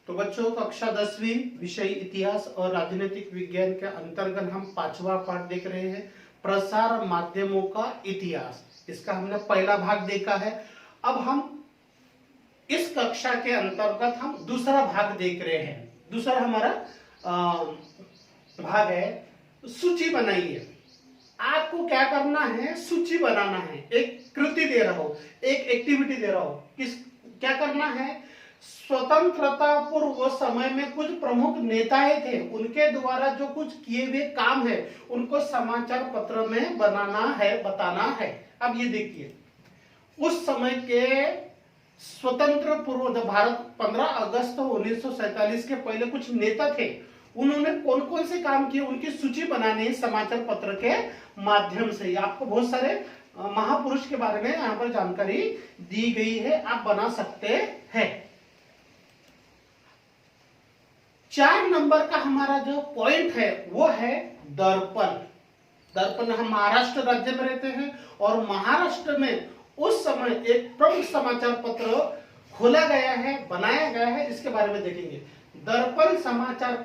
तो बच्चों कक्षा 10वीं विषय इतिहास और राजनीतिक विज्ञान के अंतर्गत हम 5वां पाठ देख रहे हैं, प्रसार माध्यमों का इतिहास। इसका हमने पहला भाग देखा है। अब हम इस कक्षा के अंतर्गत हम दूसरा भाग देख रहे हैं। दूसरा हमारा भाग है सूची बनाइए। आपको क्या करना है, सूची बनाना है। एक कृति दे रहा हो, एक एक्टिविटी दे रहा हो, क्या करना है, स्वतंत्रता पूर्व समय में कुछ प्रमुख नेताएं थे, उनके द्वारा जो कुछ किए हुए काम है उनको समाचार पत्र में बनाना है, बताना है। अब ये देखिए, उस समय के स्वतंत्र पूर्व जब भारत 15 अगस्त 1947 के पहले कुछ नेता थे, उन्होंने कौन कौन से काम किए उनकी सूची बनानी है समाचार पत्र के माध्यम से। आपको बहुत सारे महापुरुष के बारे में यहाँ पर जानकारी दी गई है, आप बना सकते हैं। 4 नंबर का हमारा जो पॉइंट है वो है दर्पण। दर्पण, हम महाराष्ट्र राज्य में रहते हैं और महाराष्ट्र में उस समय एक प्रमुख समाचार पत्र खोला गया है, बनाया गया है, इसके बारे में देखेंगे। दर्पण समाचार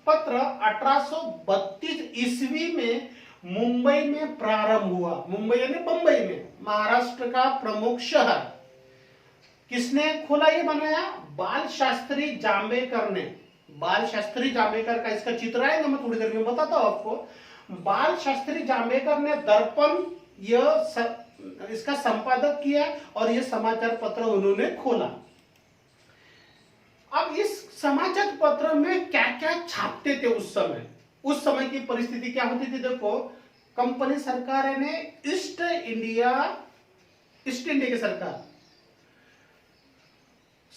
पत्र 1832 ईस्वी में मुंबई में प्रारंभ हुआ। मुंबई यानी बंबई में, महाराष्ट्र का प्रमुख शहर। किसने खोला, ये बनाया बाल शास्त्री जांबेकर ने। बाल शास्त्री जांबेकर का इसका चित्र आएगा, मैं थोड़ी देर में बताता हूं आपको। बाल शास्त्री जांबेकर ने दर्पण इसका संपादक किया और यह समाचार पत्र उन्होंने खोला। अब इस समाचार पत्र में क्या क्या छापते थे उस समय की परिस्थिति क्या होती थी, देखो। कंपनी सरकार ने ईस्ट इंडिया की सरकार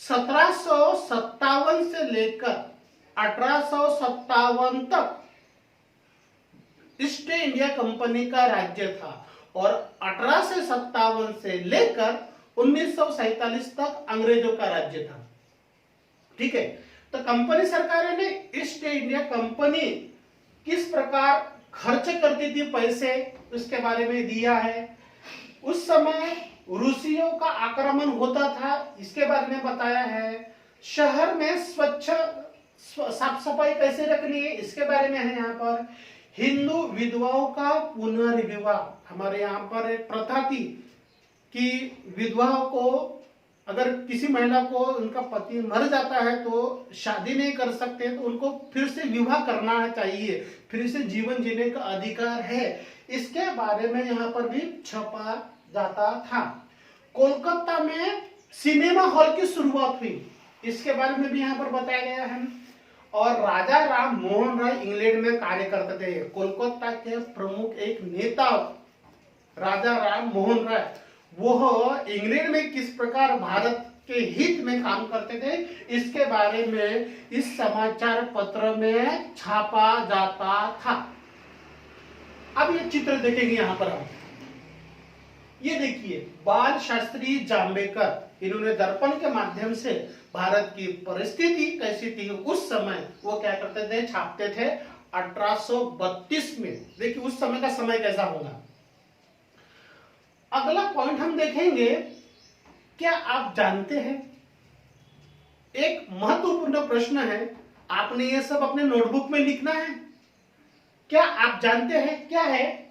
1757 से लेकर 1857 तक ईस्ट इंडिया कंपनी का राज्य था और 1857 से लेकर 1947 तक अंग्रेजों का राज्य था। ठीक है, तो कंपनी सरकार ने ईस्ट इंडिया कंपनी किस प्रकार खर्च करती थी पैसे, उसके बारे में दिया है। उस समय रूसियों का आक्रमण होता था, इसके बारे में बताया है। शहर में स्वच्छ साफ सफाई कैसे रखनी है, इसके बारे में है यहाँ पर। हिंदू विधवाओं का पुनर्विवाह, हमारे यहाँ पर एक प्रथा थी कि विधवाओं को, अगर किसी महिला को उनका पति मर जाता है तो शादी नहीं कर सकते, तो उनको फिर से विवाह करना चाहिए, फिर से जीवन जीने का अधिकार है, इसके बारे में यहाँ पर भी छपा जाता था। कोलकाता में सिनेमा हॉल की शुरुआत हुई, इसके बारे में भी यहाँ पर बताया गया है। और राजा राम मोहन राय इंग्लैंड में कार्य करते थे। कोलकाता के प्रमुख एक नेता राजा राम मोहन राय, वो इंग्लैंड में किस प्रकार भारत के हित में काम करते थे, इसके बारे में इस समाचार पत्र में छापा जाता था। अब ये चित्र देखेंगे यहाँ पर हम, ये देखिए बाल शास्त्री जांबेकर, इन्होंने दर्पण के माध्यम से भारत की परिस्थिति कैसी थी उस समय वो क्या करते थे, छापते थे 1832 में। देखिए उस समय का समय कैसा होगा। अगला पॉइंट हम देखेंगे, क्या आप जानते हैं, एक महत्वपूर्ण प्रश्न है, आपने ये सब अपने नोटबुक में लिखना है। क्या आप जानते हैं क्या है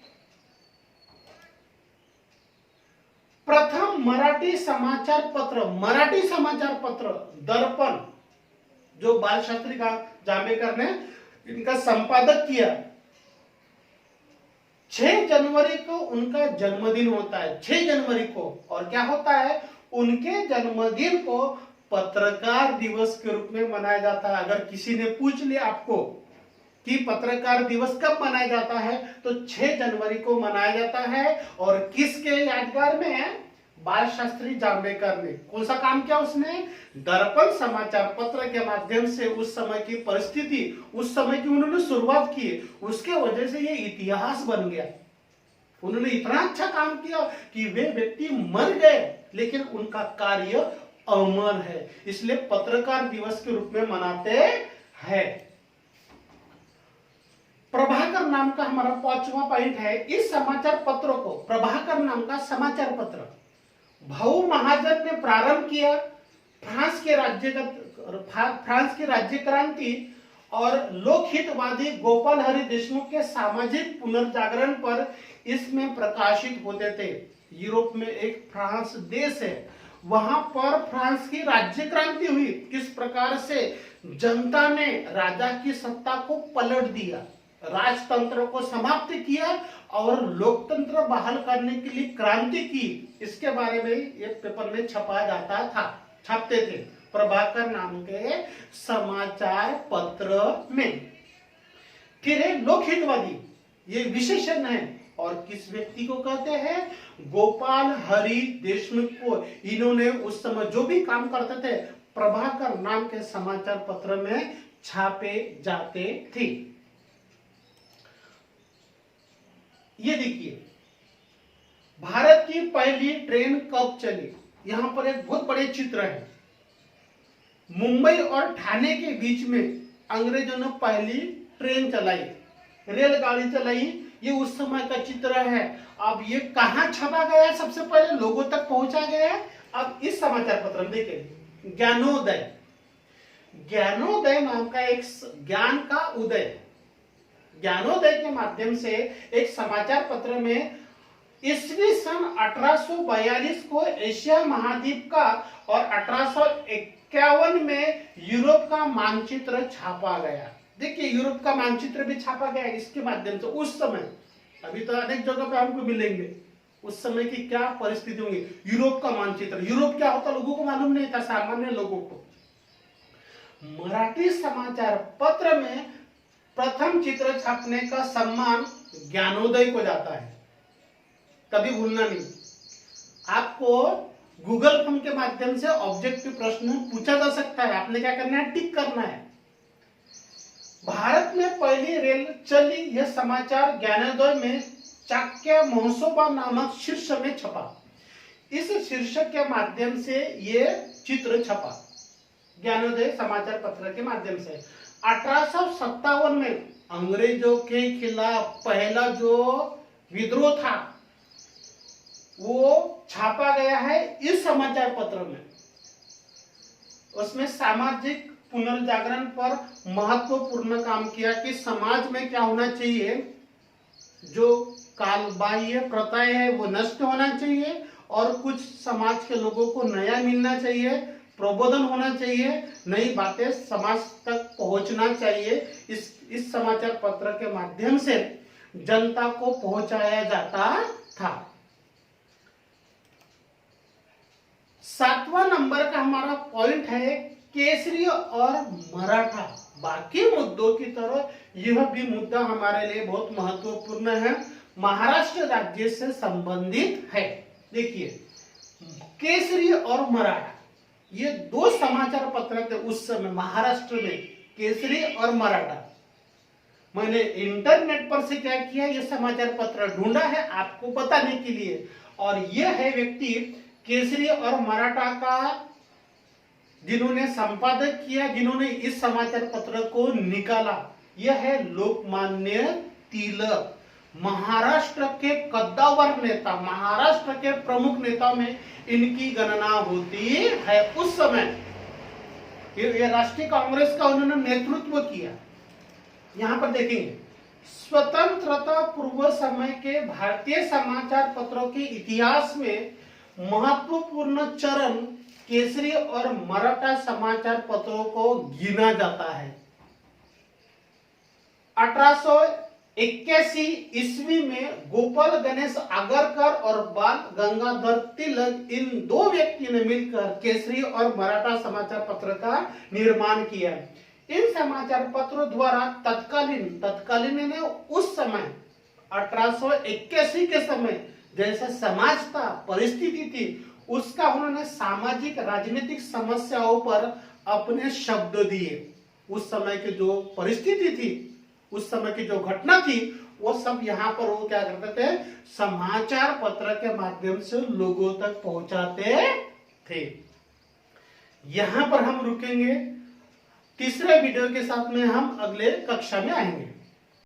प्रथम मराठी समाचार पत्र दर्पण, जो बाल शास्त्री का जांबेकर ने इनका संपादक किया। 6 जनवरी को उनका जन्मदिन होता है, 6 जनवरी को। और क्या होता है, उनके जन्मदिन को पत्रकार दिवस के रूप में मनाया जाता है। अगर किसी ने पूछ लिया आपको कि पत्रकार दिवस कब मनाया जाता है, तो 6 जनवरी को मनाया जाता है। और किसके यादगार में है, बाल शास्त्री जांबेकर ने कौन सा काम किया, उसने दर्पण समाचार पत्र के माध्यम से उस समय की परिस्थिति, उस समय की उन्होंने शुरुआत की, उसके वजह से ये इतिहास बन गया। उन्होंने इतना अच्छा काम किया कि वे व्यक्ति मर गए लेकिन उनका कार्य अमर है, इसलिए पत्रकार दिवस के रूप में मनाते हैं। प्रभाकर नाम का हमारा 5वां पॉइंट है। इस समाचार पत्र को, प्रभाकर नाम का समाचार पत्र भाऊ महाजन ने प्रारंभ किया फ्रांस की राज्य क्रांति और लोकहितवादी गोपाल हरि देशमुख के सामाजिक पुनर्जागरण पर इसमें प्रकाशित होते थे। यूरोप में एक फ्रांस देश है, वहां पर फ्रांस की राज्य क्रांति हुई। किस प्रकार से जनता ने राजा की सत्ता को पलट दिया, राजतंत्र को समाप्त किया और लोकतंत्र बहाल करने के लिए क्रांति की, इसके बारे में ये पेपर में छपाया जाता था, छापते थे प्रभाकर नाम के समाचार पत्र में। फिर है लोकहितवादी, ये विशेषण है और किस व्यक्ति को कहते हैं? गोपाल हरि देशमुख को। इन्होंने उस समय जो भी काम करते थे प्रभाकर नाम के समाचार पत्र में छापे जाते थे। ये देखिए, भारत की पहली ट्रेन कब चली? यहां पर एक बहुत बड़े चित्र है। मुंबई और ठाणे के बीच में अंग्रेजों ने पहली ट्रेन चलाई, रेलगाड़ी चलाई। ये उस समय का चित्र है। अब ये कहां छपा गया? सबसे पहले लोगों तक पहुंचा गया। अब इस समाचार पत्र में देखिए, ज्ञानोदय, ज्ञानोदय नाम का एक ज्ञान का उदय, ज्ञानोदय के माध्यम से एक समाचार पत्र में ईस्वी सन 1842 को एशिया महाद्वीप का और 1851 में यूरोप का मानचित्र छापा गया। देखिए, यूरोप का मानचित्र भी छापा गया इसके माध्यम से। उस समय, अभी तो अनेक जगह पे हमको मिलेंगे, उस समय की क्या परिस्थिति होंगी। यूरोप का मानचित्र, यूरोप क्या होता लोगों को मालूम नहीं था, सामान्य लोगों को। मराठी समाचार पत्र में प्रथम चित्र छापने का सम्मान ज्ञानोदय को जाता है, कभी भूलना नहीं। आपको गूगल फॉर्म के माध्यम से ऑब्जेक्टिव प्रश्न पूछा जा सकता है, आपने क्या करना है? टिक करना है। भारत में पहली रेल चली, यह समाचार ज्ञानोदय में चाक्य महोत्सव नामक शीर्ष में छपा। इस शीर्षक के माध्यम से यह चित्र छपा ज्ञानोदय समाचार पत्र के माध्यम से। 1857 में अंग्रेजों के खिलाफ पहला जो विद्रोह था वो छापा गया है इस समाचार पत्र में। उसमें सामाजिक पुनर्जागरण पर महत्वपूर्ण काम किया कि समाज में क्या होना चाहिए, जो कालबाह्य प्रथाएं है वो नष्ट होना चाहिए और कुछ समाज के लोगों को नया मिलना चाहिए, प्रबोधन होना चाहिए, नई बातें समाज तक पहुंचना चाहिए। इस समाचार पत्र के माध्यम से जनता को पहुंचाया जाता था। 7वां नंबर का हमारा पॉइंट है केसरी और मराठा। बाकी मुद्दों की तरह यह भी मुद्दा हमारे लिए बहुत महत्वपूर्ण है, महाराष्ट्र राज्य से संबंधित है। देखिए, केसरी और मराठा ये दो समाचार पत्र थे उस समय महाराष्ट्र में, केसरी और मराठा। मैंने इंटरनेट पर से क्या किया, ये समाचार पत्र ढूंढा है आपको बताने के लिए, और यह है व्यक्ति केसरी और मराठा का जिन्होंने संपादक किया, जिन्होंने इस समाचार पत्र को निकाला, यह है लोकमान्य तिलक। महाराष्ट्र के कद्दावर नेता, महाराष्ट्र के प्रमुख नेताओं में इनकी गणना होती है उस समय। ये राष्ट्रीय कांग्रेस का उन्होंने नेतृत्व किया। यहां पर देखेंगे, स्वतंत्रता पूर्व समय के भारतीय समाचार पत्रों के इतिहास में महत्वपूर्ण चरण केसरी और मराठा समाचार पत्रों को गिना जाता है। 1881 ईस्वी में गोपाल गणेश आगरकर और बाल गंगाधर तिलक, इन दो व्यक्ति ने मिलकर केसरी और मराठा समाचार पत्र का निर्माण किया। इन समाचार पत्रों द्वारा तत्कालीन ने उस समय 1881 के समय जैसा समाज था, परिस्थिति थी, उसका उन्होंने सामाजिक राजनीतिक समस्याओं पर अपने शब्द दिए। उस समय की जो परिस्थिति थी, उस समय की जो घटना थी, वो सब यहाँ पर वो क्या करते थे, समाचार पत्र के माध्यम से लोगों तक पहुंचाते थे। यहाँ पर हम रुकेंगे। तीसरे वीडियो के साथ में हम अगले कक्षा में आएंगे।